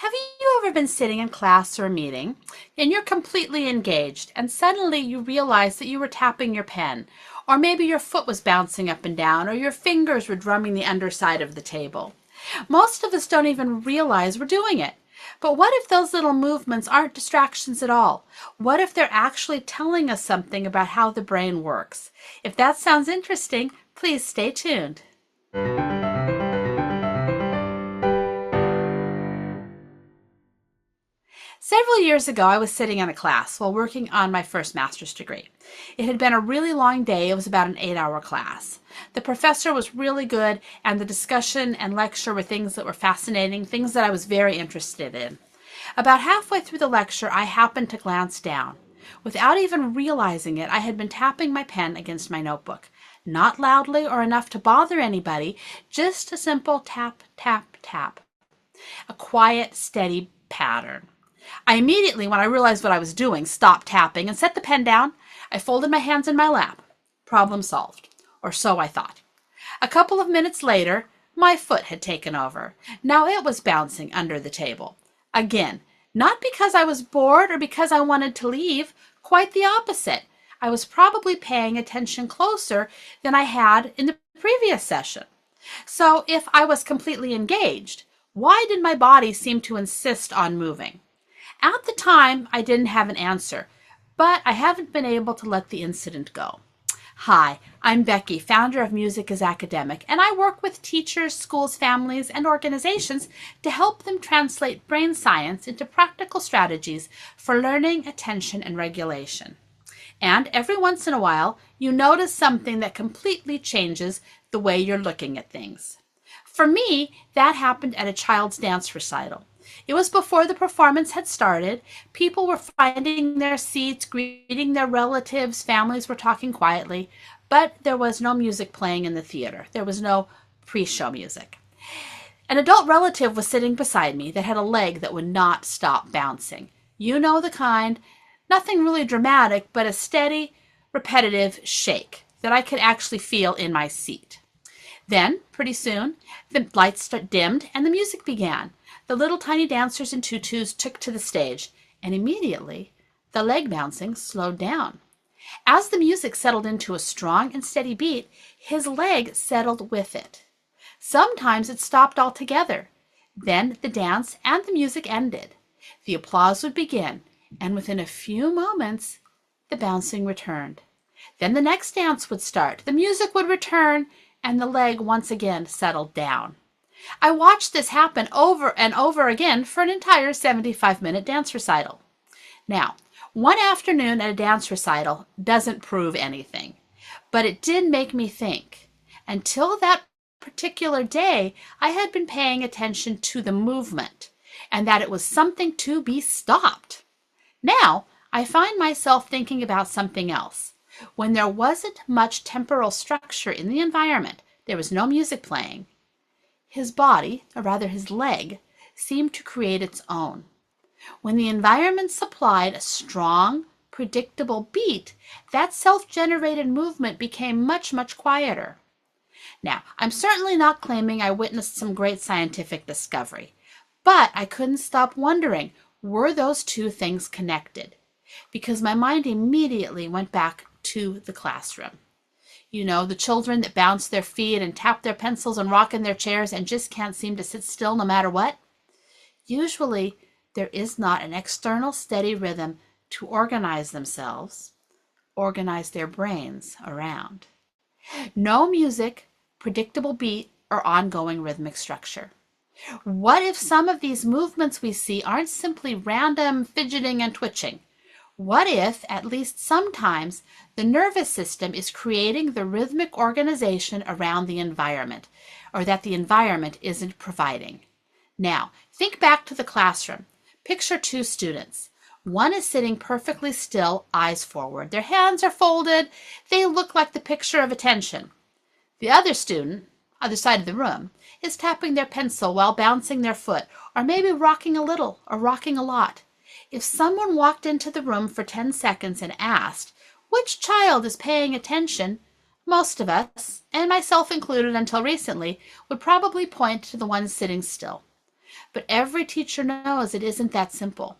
Have you ever been sitting in class or a meeting and you're completely engaged and suddenly you realize that you were tapping your pen, or maybe your foot was bouncing up and down, or your fingers were drumming the underside of the table? Most of us don't even realize we're doing it. But what if those little movements aren't distractions at all? What if they're actually telling us something about how the brain works? If that sounds interesting, please stay tuned. Several years ago, I was sitting in a class while working on my first master's degree. It had been a really long day. It was about an 8-hour class. The professor was really good, and the discussion and lecture were things that were fascinating, things that I was very interested in. About halfway through the lecture, I happened to glance down. Without even realizing it, I had been tapping my pen against my notebook. Not loudly or enough to bother anybody, just a simple tap, tap, tap. A quiet, steady pattern. I immediately, when I realized what I was doing, stopped tapping and set the pen down. I folded my hands in my lap. Problem solved. Or so I thought. A couple of minutes later, my foot had taken over. Now it was bouncing under the table. Again, not because I was bored or because I wanted to leave. Quite the opposite. I was probably paying attention closer than I had in the previous session. So if I was completely engaged, why did my body seem to insist on moving? At the time, I didn't have an answer, but I haven't been able to let the incident go. Hi, I'm Becky, founder of Music as Academic, and I work with teachers, schools, families, and organizations to help them translate brain science into practical strategies for learning, attention, and regulation. And every once in a while, you notice something that completely changes the way you're looking at things. For me, that happened at a child's dance recital. It was before the performance had started. People were finding their seats, greeting their relatives, families were talking quietly, but there was no music playing in the theater. There was no pre-show music. An adult relative was sitting beside me that had a leg that would not stop bouncing. You know the kind, nothing really dramatic, but a steady, repetitive shake that I could actually feel in my seat. Then, pretty soon, the lights dimmed and the music began. The little tiny dancers in tutus took to the stage, and immediately the leg bouncing slowed down. As the music settled into a strong and steady beat, his leg settled with it. Sometimes it stopped altogether. Then the dance and the music ended. The applause would begin, and within a few moments, the bouncing returned. Then the next dance would start, the music would return, and the leg once again settled down. I watched this happen over and over again for an entire 75-minute dance recital. Now, one afternoon at a dance recital doesn't prove anything, but it did make me think. Until that particular day, I had been paying attention to the movement and that it was something to be stopped. Now, I find myself thinking about something else. When there wasn't much temporal structure in the environment, there was no music playing. His body, or rather his leg, seemed to create its own. When the environment supplied a strong, predictable beat, that self-generated movement became much, much quieter. Now, I'm certainly not claiming I witnessed some great scientific discovery, but I couldn't stop wondering, were those two things connected? Because my mind immediately went back to the classroom. You know, the children that bounce their feet and tap their pencils and rock in their chairs and just can't seem to sit still no matter what. Usually, there is not an external steady rhythm to organize themselves, organize their brains around. No music, predictable beat, or ongoing rhythmic structure. What if some of these movements we see aren't simply random fidgeting and twitching? What if, at least sometimes, the nervous system is creating the rhythmic organization around the environment, or that the environment isn't providing? Now, think back to the classroom. Picture two students. One is sitting perfectly still, eyes forward. Their hands are folded. They look like the picture of attention. The other student, other side of the room, is tapping their pencil while bouncing their foot, or maybe rocking a little or rocking a lot. If someone walked into the room for 10 seconds and asked, which child is paying attention, most of us, and myself included until recently, would probably point to the one sitting still. But every teacher knows it isn't that simple.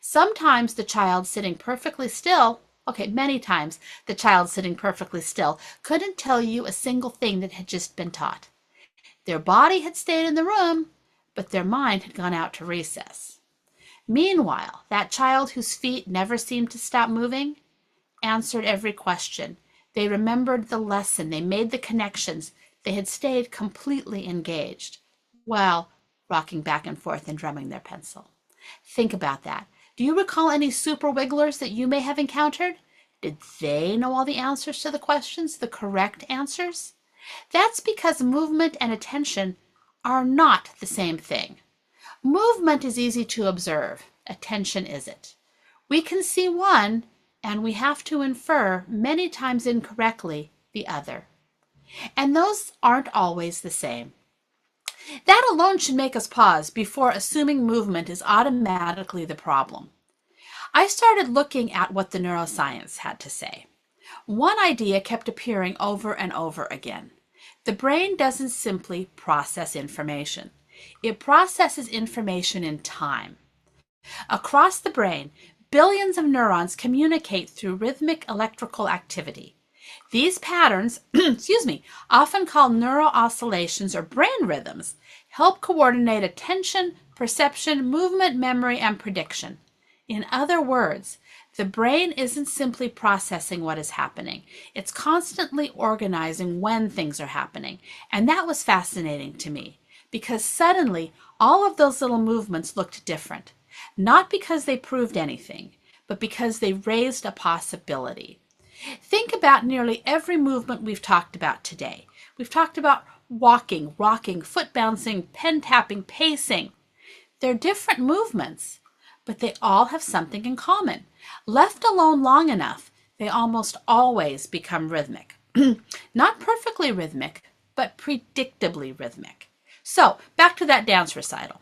Sometimes the child sitting perfectly still, okay, many times the child sitting perfectly still couldn't tell you a single thing that had just been taught. Their body had stayed in the room, but their mind had gone out to recess. Meanwhile, that child whose feet never seemed to stop moving answered every question. They remembered the lesson. They made the connections. They had stayed completely engaged while rocking back and forth and drumming their pencil. Think about that. Do you recall any super wigglers that you may have encountered? Did they know all the answers to the questions, the correct answers? That's because movement and attention are not the same thing. Movement is easy to observe. Attention isn't. We can see one, and we have to infer, many times incorrectly, the other. And those aren't always the same. That alone should make us pause before assuming movement is automatically the problem. I started looking at what the neuroscience had to say. One idea kept appearing over and over again. The brain doesn't simply process information. It processes information in time. Across the brain, billions of neurons communicate through rhythmic electrical activity. These patterns, often called neurooscillations or brain rhythms, help coordinate attention, perception, movement, memory, and prediction. In other words, the brain isn't simply processing what is happening. It's constantly organizing when things are happening. And that was fascinating to me because suddenly all of those little movements looked different. Not because they proved anything, but because they raised a possibility. Think about nearly every movement we've talked about today. We've talked about walking, rocking, foot bouncing, pen tapping, pacing. They're different movements, but they all have something in common. Left alone long enough, they almost always become rhythmic. Not perfectly rhythmic, but predictably rhythmic. So, back to that dance recital.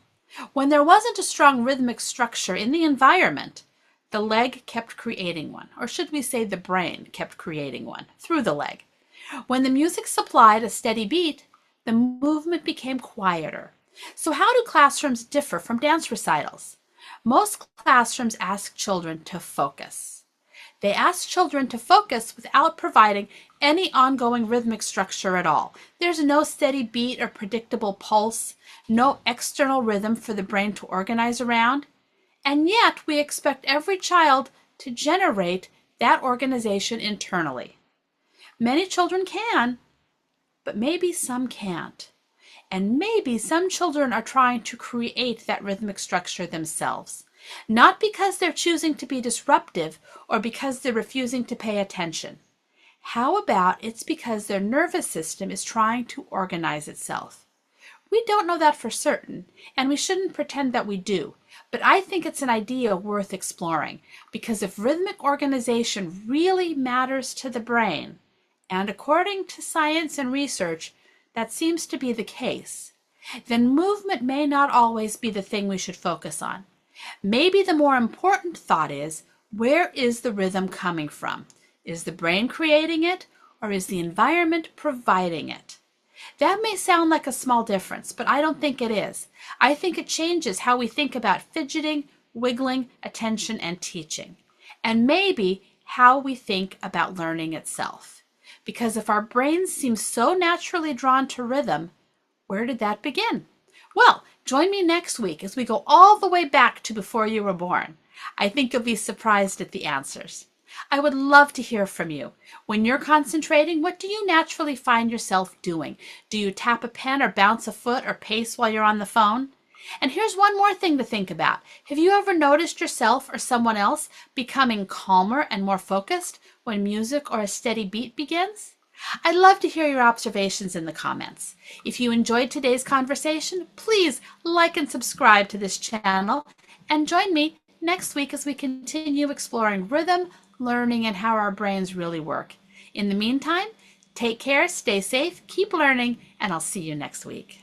When there wasn't a strong rhythmic structure in the environment, the leg kept creating one, or should we say the brain kept creating one through the leg. When the music supplied a steady beat, the movement became quieter. So how do classrooms differ from dance recitals? Most classrooms ask children to focus. They ask children to focus without providing any ongoing rhythmic structure at all. There's no steady beat or predictable pulse, no external rhythm for the brain to organize around. And yet we expect every child to generate that organization internally. Many children can, but maybe some can't. And maybe some children are trying to create that rhythmic structure themselves, not because they're choosing to be disruptive or because they're refusing to pay attention. How about it's because their nervous system is trying to organize itself? We don't know that for certain, and we shouldn't pretend that we do, but I think it's an idea worth exploring, because if rhythmic organization really matters to the brain, and according to science and research, that seems to be the case, then movement may not always be the thing we should focus on. Maybe the more important thought is, where is the rhythm coming from? Is the brain creating it, or is the environment providing it? That may sound like a small difference, but I don't think it is. I think it changes how we think about fidgeting, wiggling, attention, and teaching. And maybe how we think about learning itself. Because if our brains seem so naturally drawn to rhythm, where did that begin? Well, join me next week as we go all the way back to before you were born. I think you'll be surprised at the answers. I would love to hear from you. When you're concentrating, what do you naturally find yourself doing? Do you tap a pen or bounce a foot or pace while you're on the phone? And here's one more thing to think about. Have you ever noticed yourself or someone else becoming calmer and more focused when music or a steady beat begins? I'd love to hear your observations in the comments. If you enjoyed today's conversation, please like and subscribe to this channel and join me next week as we continue exploring rhythm, learning, and how our brains really work. In the meantime, take care, stay safe, keep learning, and I'll see you next week.